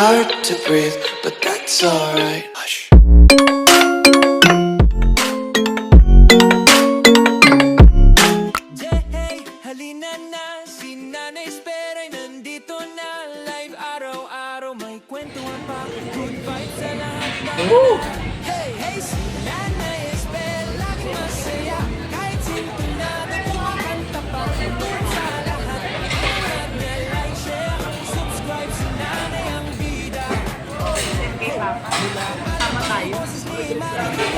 hard to breathe, but that's alright. Hush. Hey, halina na, si Nanay Esper ay nandito na. Live araw-araw, may kwentuhan pa. Good vibes sa lahat na. Hey, hey, si Nanay Esper, laging masaya. Kahit sintunado, kumakanta pa. Tungkol sa lahat. Kaya niya like, share, subscribe, si Nanay ang bida. Tama tayo. Boses ni Marinig,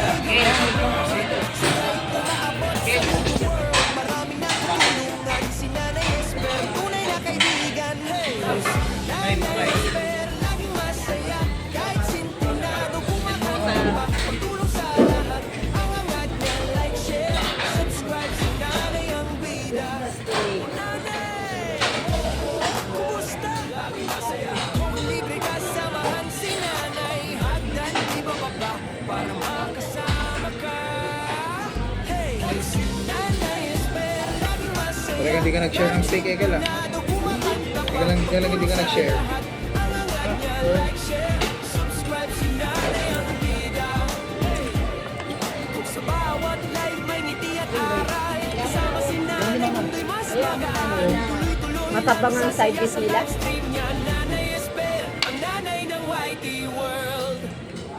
maraming natutulungan. Si Nanay Esper, tunay na kaibigan. Hey, si Nanay Esper, laging masaya. Kahit sintunado, kumakanta pa. Pagtulong sa lahat, ang angat niya, like, share, subscribe, si Nanay ang bida. Nanay, kumusta? Laging masaya. Kung libre ka, samahan si Nanay. Hagdan, iba pa ba? Para makasama ka. Hey, si Nanay Esper, laging masaya. Kaya hindi ka nag-share ng steak, Eka lang. Hindi ka nag-share. Subscribe si Nanay ang bida. Sa bawat live may ngiti at aral. Kasama si Nanay, mundo'y mas magaan. Tuloy-tuloy Matabang ang side dish nila. stream niya. Nanay Esper, ang nanay ng YT World.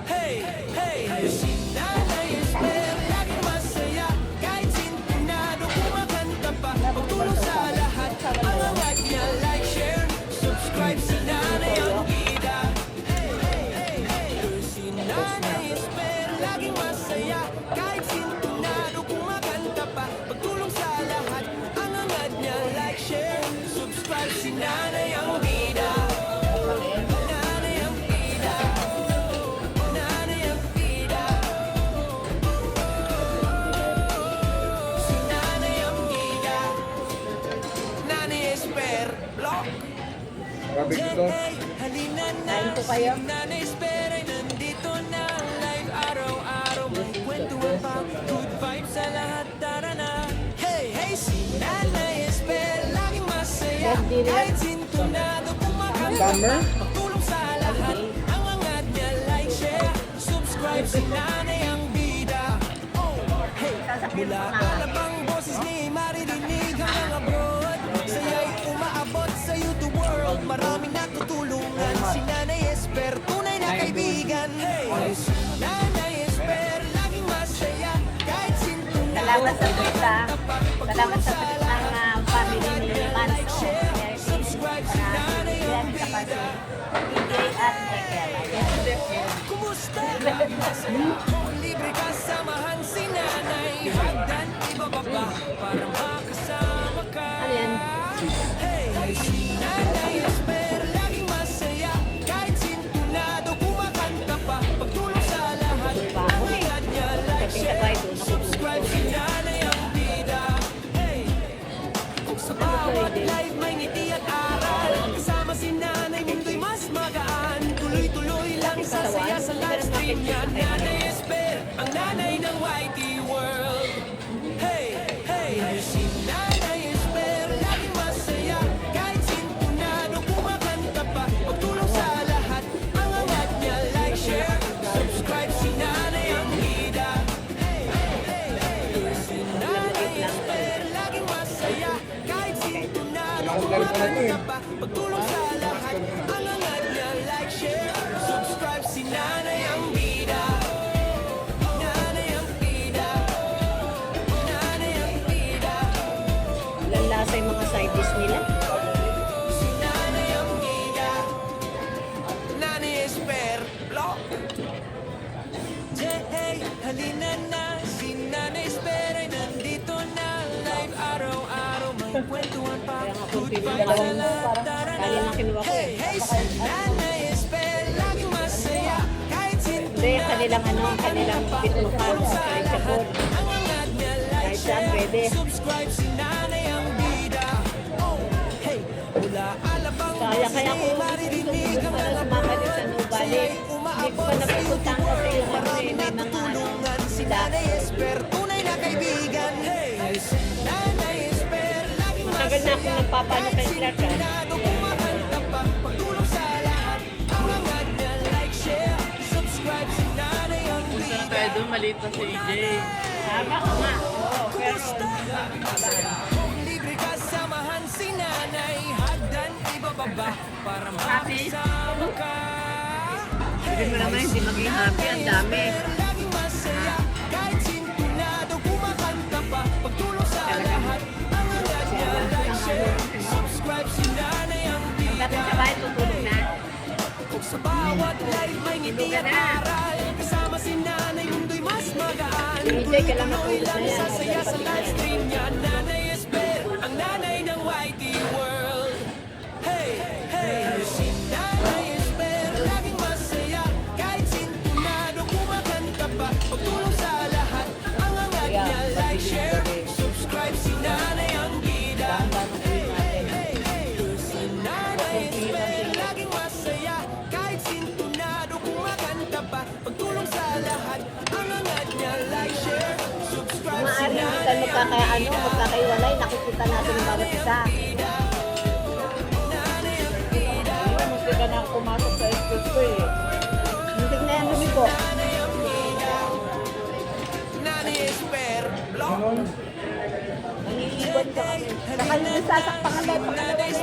Hey, hey, si Nanay Esper, laging masaya. Kahit sintunado, kumakanta pa. Pagtulong sa lahat, ang angat niya, like, share, subscribe, si Nanay ang bida. Hey, hey, hey, hey, si Nanay Esper, laging masaya. Kahit sintunado, kumakanta pa. Pagtulong sa lahat, ang angat niya, like, share, subscribe, si Nanay ang bida. Nanay ang bida. Nanay ang bida. Si Nanay ang bida. Nanay Esper, block. Grabe ito. Halina na, Kain po kayo. si Nanay Esper ay nandito na. Live araw-araw, may kwentuhan pa. Good vibes sa lahat, tara na. Hey, hey, si Nanay Esper, laging masaya. Yes, dinner. Kahit sintunado, kumakanta Summer. pa. Pagtulong sa lahat, ang angat niya, like, share, subscribe, si Nanay ang bida. Oh, hey, mula kalabang boses ni maririnig hanggang abroad. Saya'y umaabot sa YouTube world. Maraming natutulungan. Si Nanay Esper, tunay na kaibigan. Hey, si Nanay Esper, laging masaya. Kahit sintunado, Salamat sa pizza. Salamat sa pizza ng family ni Manso. subscribe, si Nanay ang Yan, saka bida. si DJ at Ekel. Ayan. Kumusta? Laging masaya. Kung libre ka, samahan si Nanay. Hagdan, iba pa ba? Para makasama ka. Ano yan? Hey, si Nanay Esper, laging masaya. Kahit sintunado, kumakanta pa. Pagtulong sa lahat, ang angat niya, like, share, subscribe, si Nanay ang bida. Hey, kung sa bawat live may ngiti at aral. Kasama si Nanay, mundo'y mas magaan. Tuloy-tuloy lang sasaya sa live stream niya. Nanay Esper, ang nanay ng YT World. Hey, hey, si Nanay Esper, laging masaya. Kahit sintunado, kumakanta pa. Pagtulong sa lahat, ang angat niya, like, share, subscribe, si Nanay ang bida. Hey, hey, hey, si Nanay Esper, laging masaya. Kahit sintunado, kumakanta pa. Pagtulong sa lahat, ang angat niya, like, share, subscribe, si Nanay ang bida. Nanay ang bida. Nanay ang bida. Lalasa yung mga side dish nila. Si Nanay ang bida. Nanay Esper, block. Hey, halina na. Si Nanay Esper ay nandito na. Live araw-araw, may kwentuhan pa. Good vibes sa lahat, tara na. Kaya na kinuha ko Hey, eh. hey, si Nanay Esper, laging masaya. Kahit Hindi, kanilang kanilang bitukan, kanilang sabon. ang angat niya, like, Kahit saan share, pwede. subscribe, si Nanay ang bida. Oh, hey, mula alabang Kaya boses ako ni maririnig ang para mga sumakali sa Nubali. Siya'y Hindi ko umaabot pa sa napupuntahan YouTube kasi world. yung Maraming may mga natutulungan. Si Nanay Esper, tunay na kaibigan. Hey, si Nanay Esper, laging Matagal na ako masaya. nagpapano kay Kahit Clark. sintunado, kumakanta pa. Pagtulong sa lahat, ang doon, maliit pa si AJ. Tama ko nga. Oo, pero Kung libre kasamahan si nanay, hagdan ibababa para Happy? makasama ka. hindi mo naman hindi maging happy. Ang dami. Laging masaya, kahit sintunado, kumakanta pa. Pagtulong sa lahat, ang angat niya, like, share, subscribe si nanay ang Dapat bida. sa bahay tutulog na. Sa bawat live may ngiti Tulog at ka na. aral. Kasama si nanay, mundo'y mas magaan. DJ ka lang Tuloy-tuloy matulog na lang yan. sasaya sa live stream niya. Nanay Esper, ang nanay ng YT World. Hey, hey, si Nanay Esper, laging masaya. Kahit sintunado, kumakanta pa. Pagtulong sa lahat, ang angat niya, like, share, subscribe si nanay ang bida. Si Nanay Esper, laging masaya. Kahit sintunado, kumakanta pa. Pagtulong sa lahat, ang angat niya, like, share, subscribe si Maaari hindi nanay tayo magkakaiwalay. Nakikita natin ang bawat isa. Muntik ka na pumasok sa school ko eh. Muntik na yan lumiko. Nanay Esper, block. Nangiiwan ka kami. Saka yung sasakpan ka tayo pangalawa na eh.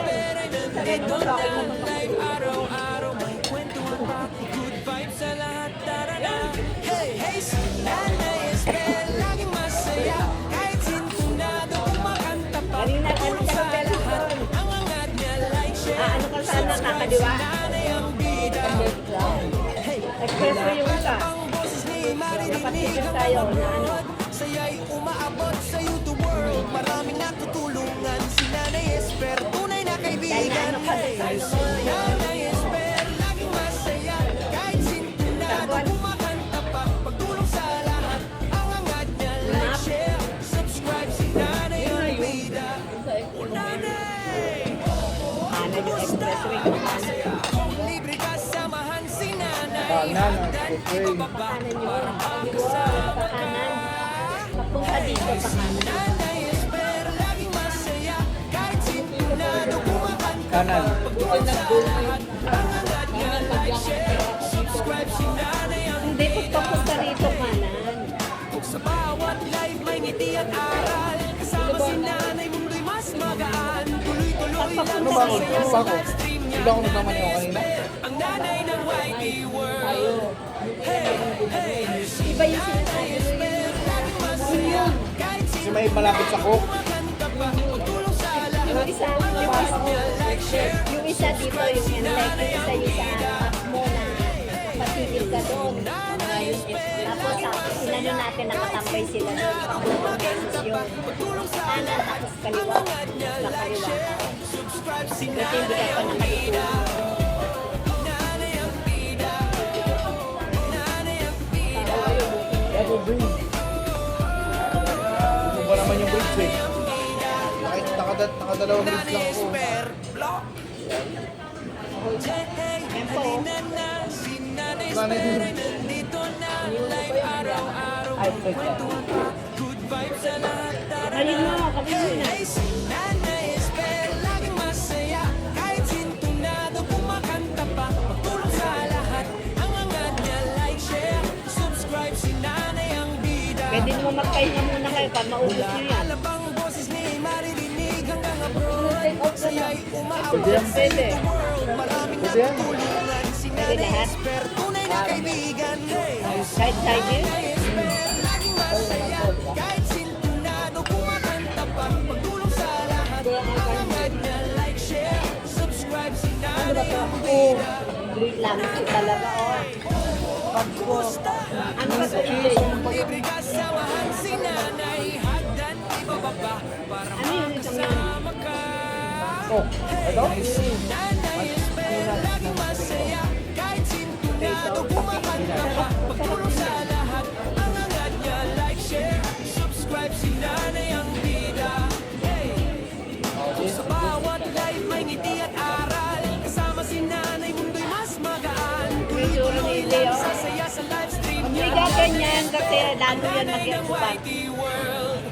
Sabi mo sa akin naman Live araw-araw may kwentuhan pa. Good vibes sa lahat, tara na. Hey, hey, si Nanay Esper, laging masaya. Kahit sintunado, kumakanta pa. Kanina, kanina ka pa Lahat, ang angat niya, like, share. ano ka sana nakadiwa? Nanay ang bida. Expresso yung isa. Ang boses ni maririnig Napatigas ang tayo na ano. manonood. Saya'y umaabot sa YouTube world. Maraming natutulungan si Nanay Esper, tunay na kaibigan. Dahil ano ka Hey, sa si Nanay Esper, laging masaya. Kahit sintunado, kumakanta pa. Pagtulong sa lahat, ang angat niya, like, share, subscribe si Nanay ang bida. O Nanay! Ano yung expresso yung ano. Kung libre kasamahan si Nanay, Kanan, hagdan okay. ibababa Kanan para yun. makasama Sa kanan. Papunta dito sa kanan. Nanay Esper, laging masaya. Kahit sintunado, kumakanta pa. Kanan. Pagtulong sa lahat, ang angat niya, like, share, subscribe si Nanay ang Hindi, papunta rito kanan. sa bawat live may ngiti at aral. Kasama si Nanay, mundo'y mas magaan. Tuloy-tuloy lang Ano ba ako? sasaya Ano sa ba ako? live stream niya. Di ba ako nagkamali ako kanina? Ang nanay ng YT World. Hey, hey, si Iba yung sinasabi mo yun. laging masaya. Kahit Kasi may malapit sa cook. kumakanta pa. Pagtulong sa lahat, Yung isa, like, share. yung isa dito, yung enlight, yung isa yung sa harap mo na napatigil ka doon. Tapos, inano natin, nakatambay sila doon. Pangalawang beses yun. Pagtulong sa Kanan, tapos kaliwa. angat niya, Sa like, kaliwa. share. Subscribe si Kasi hindi ka pa nakatutulog. Nanay ang bida. Nanay ang bida. Ever breathe. Ano ba naman yung bridge eh? Nakadalawang bridge Nanay lang ako. Esper, block. Tempo. Halina na, si Nanay Nanay Esper din. ay nandito na. Live araw-araw may kwentuhan pa. Good vibes sa lahat, tara Halin mo, na. kapit mo na. Hey, si Nanay Esper, laging masaya. Kahit sintunado, kumakanta pa. Pagtulong sa lahat, ang angat niya, like, share, subscribe si Nanay ang bida. Pwede naman magpahinga muna kayo para maubos nyo yan. Alabang boses ni maririnig hanggang abroad. Saya'y umaabot Pwede yan. sa YouTube world. Maraming Pwede yan. natutulungan si Pwede Nanay lahat. Esper, tunay na kaibigan. Hey, Kahit side yun. Nanay Esper, laging masaya. Kahit sintunado, kumakanta pa. Pagtulong sa lahat, ang angat niya, like, share, subscribe si Nanay ang bida. Great lang ito talaga, oh. Kumusta? Ano ba ito, AJ? Libre kasamahan si Nanay, hagdan ibababa para Ano yun itong yan? makasama ka. Oh, ito? Nanay Esper, laging masaya. Kahit sintunado, kumakanta pa. Pagtulong sa lahat, ang angat niya, like, share, subscribe si Nanay ang bida. Hey, sa bawat live may ngiti at aral. Kasama si Nanay, mundo'y mas magaan. Medyo Tuloy-tuloy nili, lang oh. sasaya sa live stream Hindi niya. ka ganyan kasi lalo yan Nanay ng mag-expand. YT World.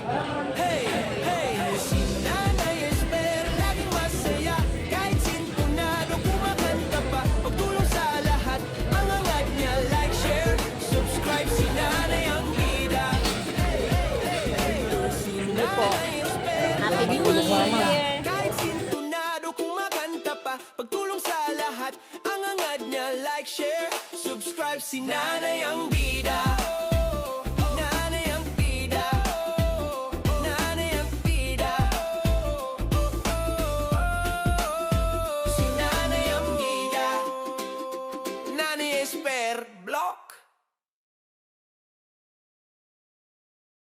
Hey, hey, si Nanay Esper, laging masaya. Kahit sintunado, kumakanta pa. Pagtulong sa lahat, ang angat niya, like, share, subscribe si Nanay ang Happy New Matulog mama. Year! Kahit sintunado kumakanta pa, pagtulong sa lahat, ang angad niya, like, share, subscribe, si Nanay ang bida.